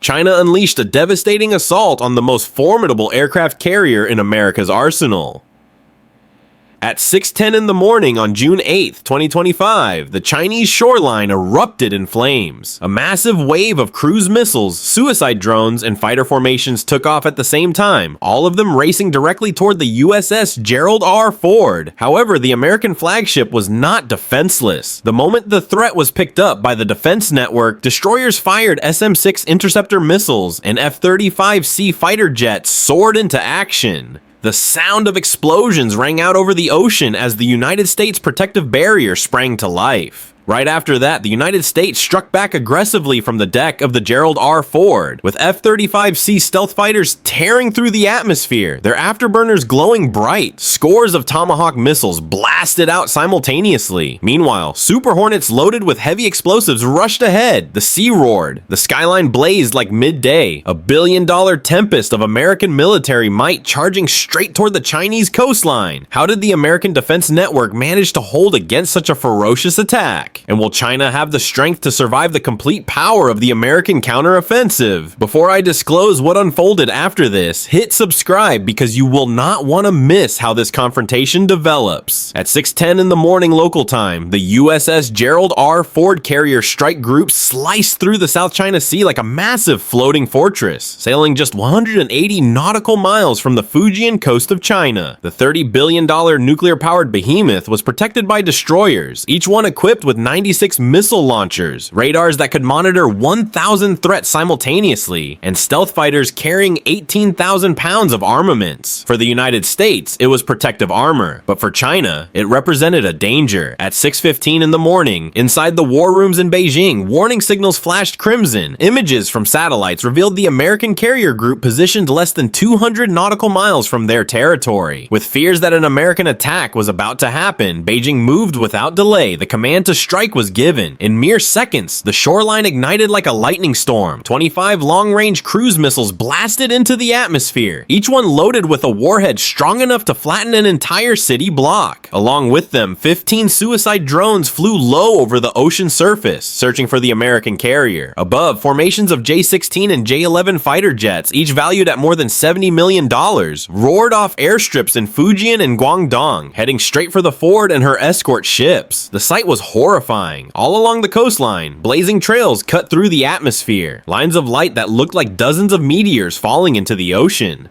China unleashed a devastating assault on the most formidable aircraft carrier in America's arsenal. At 6:10 in the morning on June 8, 2025, the Chinese shoreline erupted in flames. A massive wave of cruise missiles, suicide drones, and fighter formations took off at the same time, all of them racing directly toward the USS Gerald R. Ford. However, the American flagship was not defenseless. The moment the threat was picked up by the defense network, destroyers fired SM-6 interceptor missiles, and F-35C fighter jets soared into action. The sound of explosions rang out over the ocean as the United States protective barrier sprang to life. Right after that, the United States struck back aggressively from the deck of the Gerald R. Ford, with F-35C stealth fighters tearing through the atmosphere, their afterburners glowing bright. Scores of Tomahawk missiles blasted out simultaneously. Meanwhile, Super Hornets loaded with heavy explosives rushed ahead. The sea roared. The skyline blazed like midday. A billion-dollar tempest of American military might charging straight toward the Chinese coastline. How did the American Defense Network manage to hold against such a ferocious attack? And will China have the strength to survive the complete power of the American counteroffensive? Before I disclose what unfolded after this, hit subscribe because you will not want to miss how this confrontation develops. At 6:10 in the morning local time, the USS Gerald R. Ford carrier strike group sliced through the South China Sea like a massive floating fortress, sailing just 180 nautical miles from the Fujian coast of China. The $30 billion nuclear-powered behemoth was protected by destroyers, each one equipped with 96 missile launchers, radars that could monitor 1,000 threats simultaneously, and stealth fighters carrying 18,000 pounds of armaments. For the United States, it was protective armor, but for China, it represented a danger. At 6:15 in the morning, inside the war rooms in Beijing, warning signals flashed crimson. Images from satellites revealed the American carrier group positioned less than 200 nautical miles from their territory. With fears that an American attack was about to happen, Beijing moved without delay. The command to strike was given. In mere seconds, the shoreline ignited like a lightning storm. 25 long-range cruise missiles blasted into the atmosphere, each one loaded with a warhead strong enough to flatten an entire city block. Along with them, 15 suicide drones flew low over the ocean surface, searching for the American carrier. Above, formations of J-16 and J-11 fighter jets, each valued at more than $70 million, roared off airstrips in Fujian and Guangdong, heading straight for the Ford and her escort ships. The sight was horrifying. All along the coastline, blazing trails cut through the atmosphere, lines of light that looked like dozens of meteors falling into the ocean.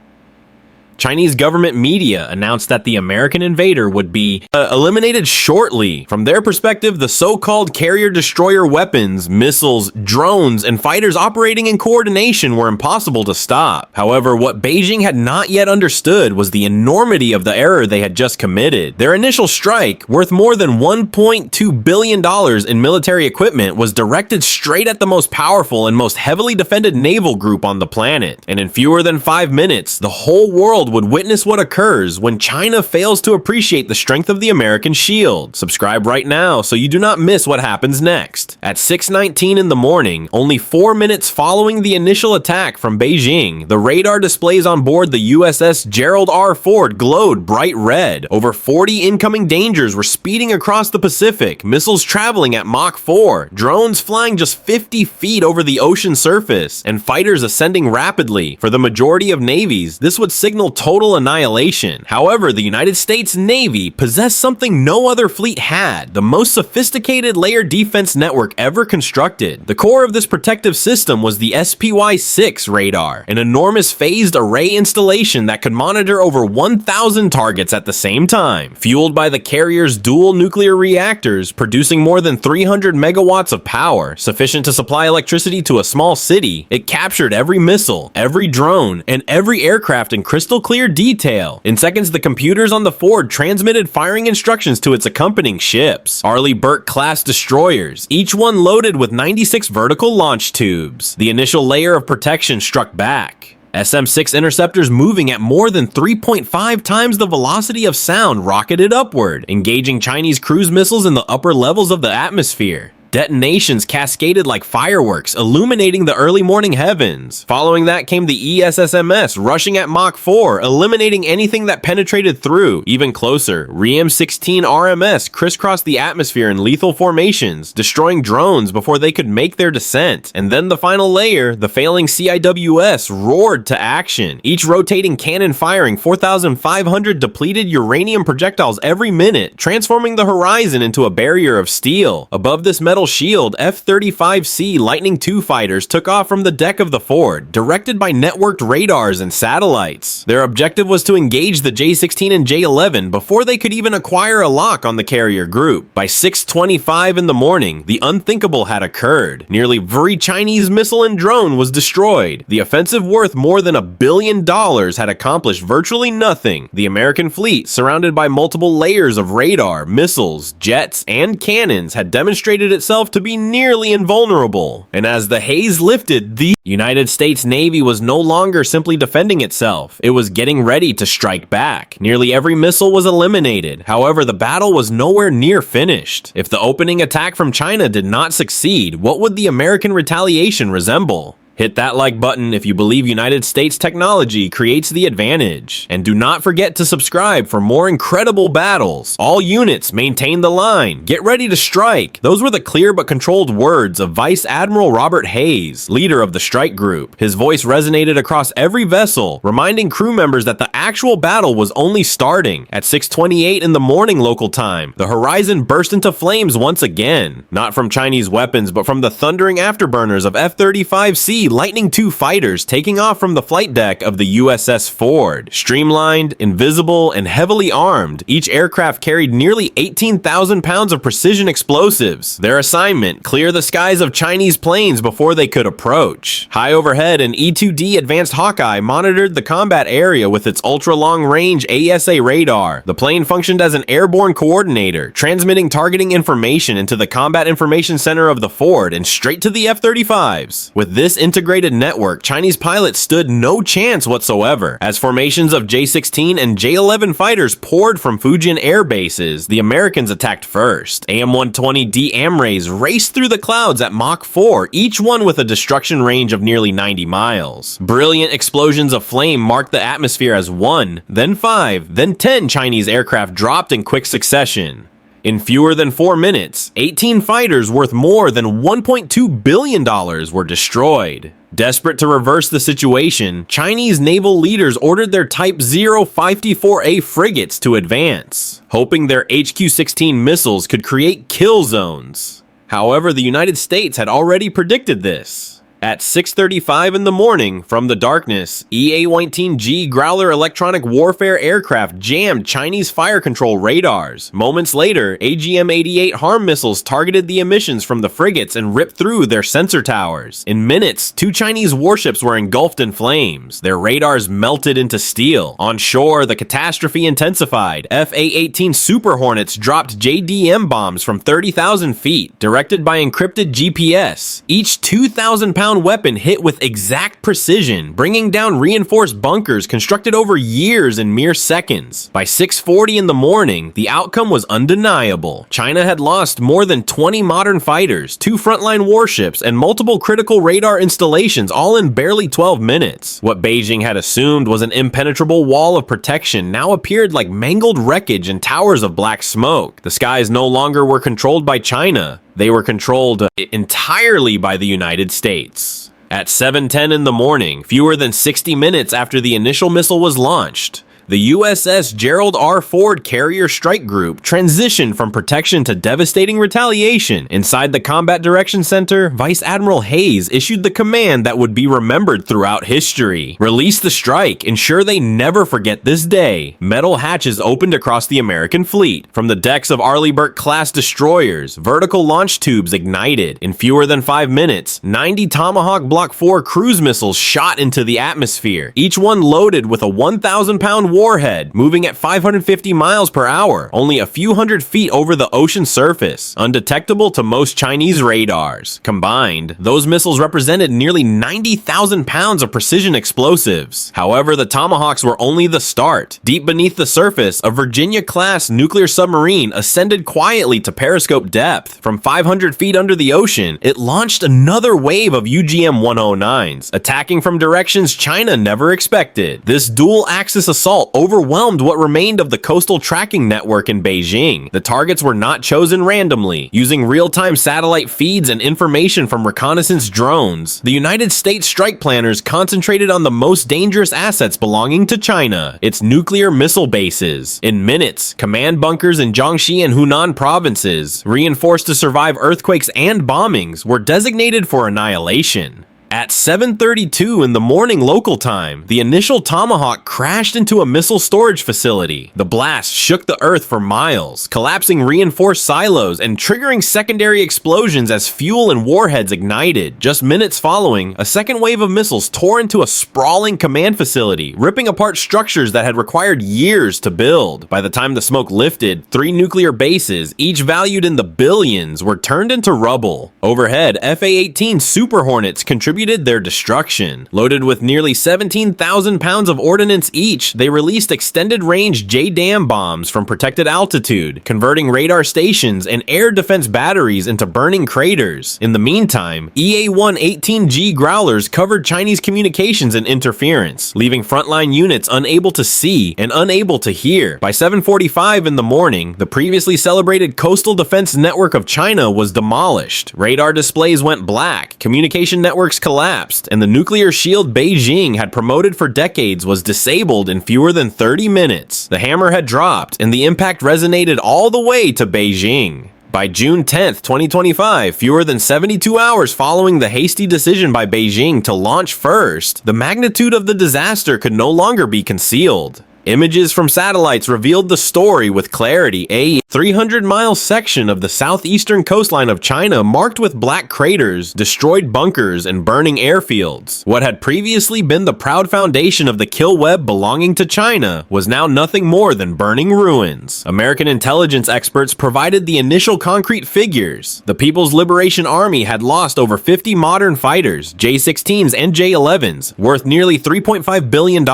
Chinese government media announced that the American invader would be eliminated shortly. From their perspective, the so-called carrier-destroyer weapons, missiles, drones, and fighters operating in coordination were impossible to stop. However, what Beijing had not yet understood was the enormity of the error they had just committed. Their initial strike, worth more than $1.2 billion in military equipment, was directed straight at the most powerful and most heavily defended naval group on the planet. And in fewer than 5 minutes, the whole world would witness what occurs when China fails to appreciate the strength of the American shield. Subscribe right now so you do not miss what happens next. At 6:19 in the morning, only 4 minutes following the initial attack from Beijing, the radar displays on board the USS Gerald R. Ford glowed bright red. Over 40 incoming dangers were speeding across the Pacific, missiles traveling at Mach 4, drones flying just 50 feet over the ocean surface, and fighters ascending rapidly. For the majority of navies, this would signal total annihilation. However, the United States Navy possessed something no other fleet had, the most sophisticated layer defense network ever constructed. The core of this protective system was the SPY-6 radar, an enormous phased array installation that could monitor over 1,000 targets at the same time. Fueled by the carrier's dual nuclear reactors, producing more than 300 megawatts of power, sufficient to supply electricity to a small city, it captured every missile, every drone, and every aircraft in crystal clear detail. In seconds, the computers on the Ford transmitted firing instructions to its accompanying ships, Arleigh Burke-class destroyers, each one loaded with 96 vertical launch tubes. The initial layer of protection struck back. SM-6 interceptors moving at more than 3.5 times the velocity of sound rocketed upward, engaging Chinese cruise missiles in the upper levels of the atmosphere. Detonations cascaded like fireworks, illuminating the early morning heavens. Following that came the ESSMS, rushing at Mach 4, eliminating anything that penetrated through. Even closer, REM-16 RMS crisscrossed the atmosphere in lethal formations, destroying drones before they could make their descent. And then the final layer, the failing CIWS, roared to action, each rotating cannon firing 4,500 depleted uranium projectiles every minute, transforming the horizon into a barrier of steel. Above this metal shield, F-35C Lightning II fighters took off from the deck of the Ford, directed by networked radars and satellites. Their objective was to engage the J-16 and J-11 before they could even acquire a lock on the carrier group. By 6:25 in the morning, the unthinkable had occurred. Nearly every Chinese missile and drone was destroyed. The offensive, worth more than $1 billion, had accomplished virtually nothing. The American fleet, surrounded by multiple layers of radar, missiles, jets, and cannons, had demonstrated itself to be nearly invulnerable. And as the haze lifted, the United States Navy was no longer simply defending itself. It was getting ready to strike back. Nearly every missile was eliminated. However, the battle was nowhere near finished. If the opening attack from China did not succeed, what would the American retaliation resemble? Hit that like button if you believe United States technology creates the advantage. And do not forget to subscribe for more incredible battles. All units, maintain the line. Get ready to strike. Those were the clear but controlled words of Vice Admiral Robert Hayes, leader of the strike group. His voice resonated across every vessel, reminding crew members that the actual battle was only starting. At 6:28 in the morning local time, the horizon burst into flames once again. Not from Chinese weapons, but from the thundering afterburners of F-35C Lightning II fighters taking off from the flight deck of the USS Ford. Streamlined, invisible, and heavily armed, each aircraft carried nearly 18,000 pounds of precision explosives. Their assignment, clear the skies of Chinese planes before they could approach. High overhead, an E-2D Advanced Hawkeye monitored the combat area with its ultra-long-range ASA radar. The plane functioned as an airborne coordinator, transmitting targeting information into the Combat Information Center of the Ford and straight to the F-35s. With this integrated network, Chinese pilots stood no chance whatsoever. As formations of J-16 and J-11 fighters poured from Fujian air bases, the Americans attacked first. AM-120D AMRAAMs raced through the clouds at Mach 4, each one with a destruction range of nearly 90 miles. Brilliant explosions of flame marked the atmosphere as 1, then 5, then 10 Chinese aircraft dropped in quick succession. In fewer than 4 minutes, 18 fighters worth more than $1.2 billion were destroyed. Desperate to reverse the situation, Chinese naval leaders ordered their Type 054A frigates to advance, hoping their HQ-16 missiles could create kill zones. However, the United States had already predicted this. At 6:35 in the morning, from the darkness, EA-19G Growler electronic warfare aircraft jammed Chinese fire control radars. Moments later, AGM-88 HARM missiles targeted the emissions from the frigates and ripped through their sensor towers. In minutes, 2 Chinese warships were engulfed in flames. Their radars melted into steel. On shore, the catastrophe intensified. FA-18 Super Hornets dropped JDM bombs from 30,000 feet, directed by encrypted GPS. Each 2,000-pound weapon hit with exact precision, bringing down reinforced bunkers constructed over years in mere seconds. By 6:40 in the morning, the outcome was undeniable. China had lost more than 20 modern fighters, 2 frontline warships, and multiple critical radar installations, all in barely 12 minutes. What Beijing had assumed was an impenetrable wall of protection now appeared like mangled wreckage and towers of black smoke. The skies no longer were controlled by China. They were controlled entirely by the United States. At 7:10 in the morning, fewer than 60 minutes after the initial missile was launched, the USS Gerald R. Ford Carrier Strike Group transitioned from protection to devastating retaliation. Inside the Combat Direction Center, Vice Admiral Hayes issued the command that would be remembered throughout history. Release the strike, ensure they never forget this day. Metal hatches opened across the American fleet. From the decks of Arleigh-Burke-class destroyers, vertical launch tubes ignited. In fewer than 5 minutes, 90 Tomahawk Block 4 cruise missiles shot into the atmosphere, each one loaded with a 1,000-pound warhead, moving at 550 miles per hour, only a few hundred feet over the ocean surface, undetectable to most Chinese radars. Combined, those missiles represented nearly 90,000 pounds of precision explosives. However, the Tomahawks were only the start. Deep beneath the surface, a Virginia-class nuclear submarine ascended quietly to periscope depth. From 500 feet under the ocean, it launched another wave of UGM-109s, attacking from directions China never expected. This dual-axis assault overwhelmed what remained of the coastal tracking network in Beijing. The targets were not chosen randomly. Using real-time satellite feeds and information from reconnaissance drones, the United States strike planners concentrated on the most dangerous assets belonging to China, its nuclear missile bases. In minutes, command bunkers in Jiangxi and Hunan provinces, reinforced to survive earthquakes and bombings, were designated for annihilation. At 7:32 in the morning local time, the initial Tomahawk crashed into a missile storage facility. The blast shook the earth for miles, collapsing reinforced silos and triggering secondary explosions as fuel and warheads ignited. Just minutes following, a second wave of missiles tore into a sprawling command facility, ripping apart structures that had required years to build. By the time the smoke lifted, 3 nuclear bases, each valued in the billions, were turned into rubble. Overhead, FA-18 Super Hornets contributed their destruction. Loaded with nearly 17,000 pounds of ordnance each, they released extended-range JDAM bombs from protected altitude, converting radar stations and air defense batteries into burning craters. In the meantime, EA-1 18G Growlers covered Chinese communications and interference, leaving frontline units unable to see and unable to hear. By 7:45 in the morning, the previously celebrated coastal defense network of China was demolished. Radar displays went black, communication networks collapsed, and the nuclear shield Beijing had promoted for decades was disabled in fewer than 30 minutes. The hammer had dropped, and the impact resonated all the way to Beijing. By June 10th, 2025, fewer than 72 hours following the hasty decision by Beijing to launch first, the magnitude of the disaster could no longer be concealed. Images from satellites revealed the story with clarity. A 300-mile section of the southeastern coastline of China marked with black craters, destroyed bunkers, and burning airfields. What had previously been the proud foundation of the kill web belonging to China was now nothing more than burning ruins. American intelligence experts provided the initial concrete figures. The People's Liberation Army had lost over 50 modern fighters, J-16s and J-11s, worth nearly $3.5 billion,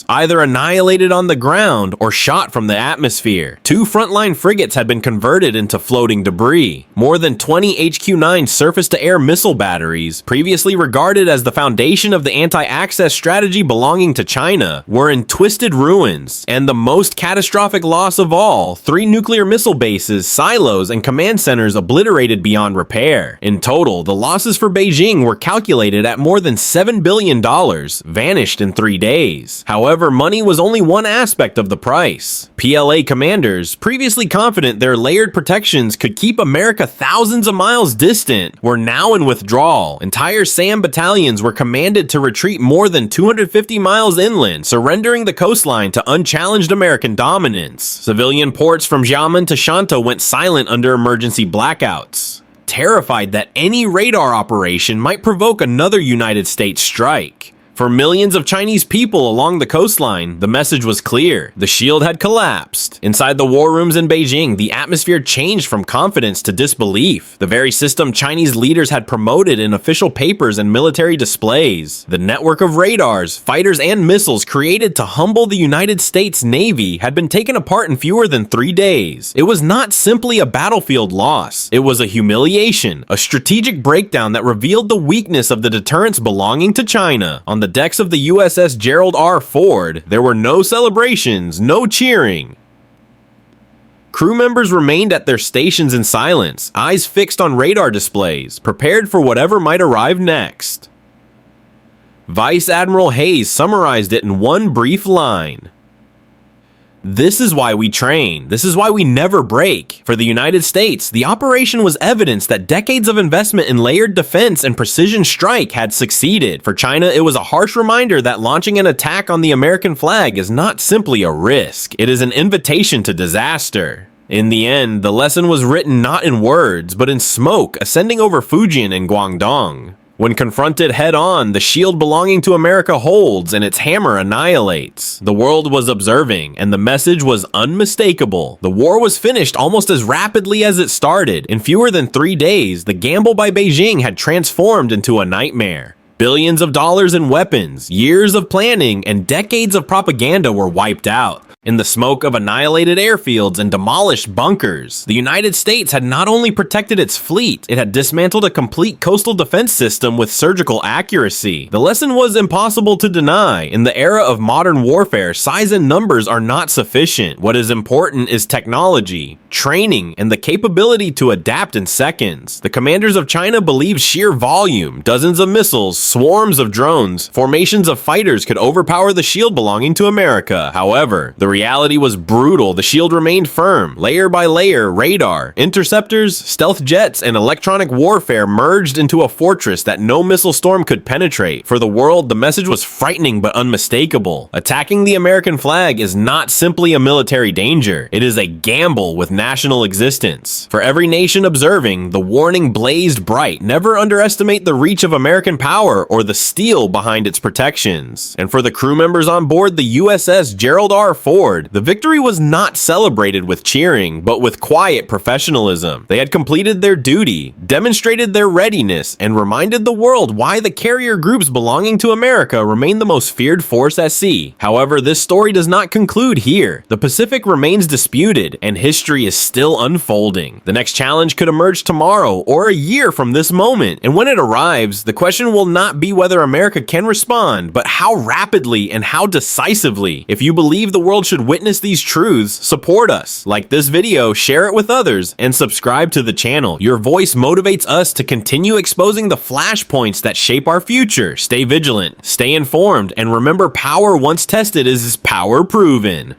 either annihilated on the ground or shot from the atmosphere. 2 frontline frigates had been converted into floating debris. More than 20 HQ-9 surface-to-air missile batteries, previously regarded as the foundation of the anti-access strategy belonging to China, were in twisted ruins. And the most catastrophic loss of all, 3 nuclear missile bases, silos, and command centers obliterated beyond repair. In total, the losses for Beijing were calculated at more than $7 billion, vanished in 3 days. However, money was only one aspect of the price. PLA commanders, previously confident their layered protections could keep America thousands of miles distant, were now in withdrawal. Entire SAM battalions were commanded to retreat more than 250 miles inland, surrendering the coastline to unchallenged American dominance. Civilian ports from Xiamen to Shantou went silent under emergency blackouts, terrified that any radar operation might provoke another United States strike. For millions of Chinese people along the coastline, the message was clear. The shield had collapsed. Inside the war rooms in Beijing, the atmosphere changed from confidence to disbelief. The very system Chinese leaders had promoted in official papers and military displays. The network of radars, fighters, and missiles created to humble the United States Navy had been taken apart in fewer than 3 days. It was not simply a battlefield loss. It was a humiliation, a strategic breakdown that revealed the weakness of the deterrence belonging to China. On the decks of the USS Gerald R. Ford, there were no celebrations, no cheering. Crew members remained at their stations in silence, eyes fixed on radar displays, prepared for whatever might arrive next. Vice Admiral Hayes summarized it in one brief line. This is why we train. This is why we never break. For the United States, the operation was evidence that decades of investment in layered defense and precision strike had succeeded. For China, it was a harsh reminder that launching an attack on the American flag is not simply a risk. It is an invitation to disaster. In the end, the lesson was written not in words, but in smoke ascending over Fujian and Guangdong. When confronted head-on, the shield belonging to America holds and its hammer annihilates. The world was observing, and the message was unmistakable. The war was finished almost as rapidly as it started. In fewer than 3 days, the gamble by Beijing had transformed into a nightmare. Billions of dollars in weapons, years of planning, and decades of propaganda were wiped out. In the smoke of annihilated airfields and demolished bunkers, the United States had not only protected its fleet, it had dismantled a complete coastal defense system with surgical accuracy. The lesson was impossible to deny. In the era of modern warfare, size and numbers are not sufficient. What is important is technology, training, and the capability to adapt in seconds. The commanders of China believed sheer volume, dozens of missiles, swarms of drones, formations of fighters could overpower the shield belonging to America. However, the reality was brutal. The shield remained firm. Layer by layer, radar, interceptors, stealth jets, and electronic warfare merged into a fortress that no missile storm could penetrate. For the world, the message was frightening but unmistakable. Attacking the American flag is not simply a military danger. It is a gamble with national existence. For every nation observing, the warning blazed bright. Never underestimate the reach of American power or the steel behind its protections. And for the crew members on board the USS Gerald R. Ford, the victory was not celebrated with cheering, but with quiet professionalism. They had completed their duty, demonstrated their readiness, and reminded the world why the carrier groups belonging to America remain the most feared force at sea. However, this story does not conclude here. The Pacific remains disputed, and history is still unfolding. The next challenge could emerge tomorrow or a year from this moment, and when it arrives, the question will not be whether America can respond, but how rapidly and how decisively. If you believe the world should witness these truths, support us. Like this video, share it with others, and subscribe to the channel. Your voice motivates us to continue exposing the flashpoints that shape our future. Stay vigilant, stay informed, and remember, power once tested is power proven.